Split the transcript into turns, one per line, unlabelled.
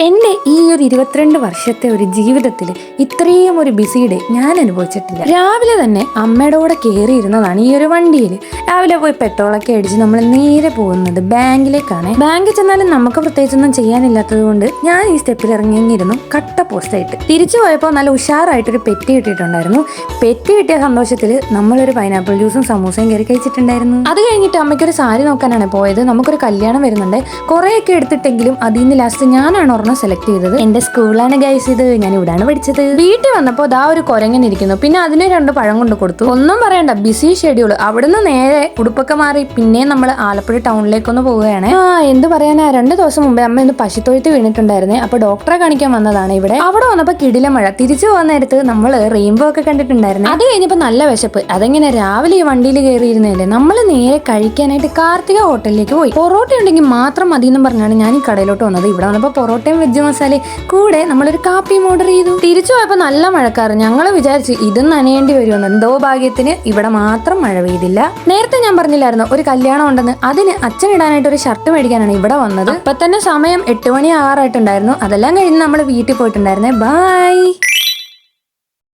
എൻ്റെ ഈ ഒരു 22 വർഷത്തെ ഒരു ജീവിതത്തിൽ ഇത്രയും ഒരു ബിസി ഡേ ഞാൻ അനുഭവിച്ചിട്ടില്ല. രാവിലെ തന്നെ അമ്മയുടെ കൂടെ കയറിയിരുന്നതാണ് ഈ ഒരു വണ്ടിയിൽ. രാവിലെ പോയി പെട്രോളൊക്കെ അടിച്ച് നമ്മൾ നേരെ പോകുന്നത് ബാങ്കിലേക്കാണ്. ബാങ്കിൽ ചെന്നാലും നമുക്ക് പ്രത്യേകിച്ചൊന്നും ചെയ്യാനില്ലാത്തത് കൊണ്ട് ഞാൻ ഈ സ്റ്റെപ്പിൽ ഇറങ്ങിയിരുന്നു കട്ട പോസ്റ്റായിട്ട്. തിരിച്ചു പോയപ്പോൾ നല്ല ഉഷാറായിട്ടൊരു പെറ്റി കിട്ടിയിട്ടുണ്ടായിരുന്നു. പെറ്റി കിട്ടിയ സന്തോഷത്തിൽ നമ്മളൊരു പൈനാപ്പിൾ ജ്യൂസും സമൂസയും കയറി കഴിച്ചിട്ടുണ്ടായിരുന്നു. അത് കഴിഞ്ഞിട്ട് അമ്മയ്ക്കൊരു സാരി നോക്കാനാണ് പോയത്. നമുക്കൊരു കല്യാണം വരുന്നുണ്ട്. കുറേയൊക്കെ എടുത്തിട്ടെങ്കിലും അതിൽ നിന്ന് ലാസ്റ്റ് ഞാനാണ് ഒരെണ്ണം സെലക്ട് ചെയ്തത്. എന്റെ സ്കൂളാണ് ഗൈസ് ഇത്. ഞാൻ ഇവിടാണ് പഠിച്ചത്. വീട്ടിൽ വന്നപ്പോൾ ദാ ഒരു കുരങ്ങൻ ഇരിക്കുന്നു. പിന്നെ അതിന് 2 പഴം കൊണ്ട് കൊടുത്തു. ഒന്നും പറയണ്ട, ബിസി ഷെഡ്യൂൾ. അവിടുന്ന് നേരെ ഉടുപ്പൊക്കെ മാറി പിന്നെ നമ്മൾ ആലപ്പുഴ ടൗണിലേക്കൊന്ന് പോവുകയാണ്. എന്ത് പറയാനാ, 2 ദിവസം മുമ്പേ അമ്മ ഒന്ന് പശുത്തൊഴുത്ത് വീണിട്ടുണ്ടായിരുന്നേ. അപ്പൊ ഡോക്ടറെ കാണിക്കാൻ വന്നതാണ് ഇവിടെ. അവിടെ വന്നപ്പോ കിടില മഴ. തിരിച്ചു പോകുന്ന നേരത്ത് നമ്മൾ റെയിൻബോ ഒക്കെ കണ്ടിട്ടുണ്ടായിരുന്നു. അത് കഴിഞ്ഞപ്പോ നല്ല വിശപ്പ്. അതെങ്ങനെ രാവിലെ ഈ വണ്ടിയിൽ കയറിയിരുന്നല്ലേ. നമ്മൾ നേരെ കഴിക്കാനായിട്ട് കാർത്തിക ഹോട്ടലിലേക്ക് പോയി. പൊറോട്ട ഉണ്ടെങ്കിൽ മാത്രം മതി എന്നും പറഞ്ഞാണ് ഞാൻ ഈ കടയിലോട്ട് വന്നത്. ഇവിടെ വന്നപ്പോൾ പൊറോട്ടയും വെജ് മസാല കൂടെ നമ്മളൊരു കാപ്പിയും ഓർഡർ ചെയ്തു. തിരിച്ചു പോയപ്പോൾ നല്ല മഴക്കാറ്. ഞങ്ങൾ വിചാരിച്ചു ഇതും നനയേണ്ടി വരുമെന്ന്. എന്തോ ഭാഗ്യത്തിന് ഇവിടെ മാത്രം മഴ പെയ്തില്ല. നേരത്തെ ഞാൻ പറഞ്ഞില്ലായിരുന്നു ഒരു കല്യാണം ഉണ്ടെന്ന്. അതിന് അച്ഛനിടാനായിട്ട് ഒരു ഷർട്ട് മേടിക്കാനാണ് ഇവിടെ വന്നത്. അപ്പൊ തന്നെ സമയം 8 മണി ആറായിട്ടുണ്ടായിരുന്നു. അതെല്ലാം കഴിഞ്ഞ് നമ്മൾ വീട്ടിൽ പോയിട്ടുണ്ടായിരുന്നേ. ബൈ.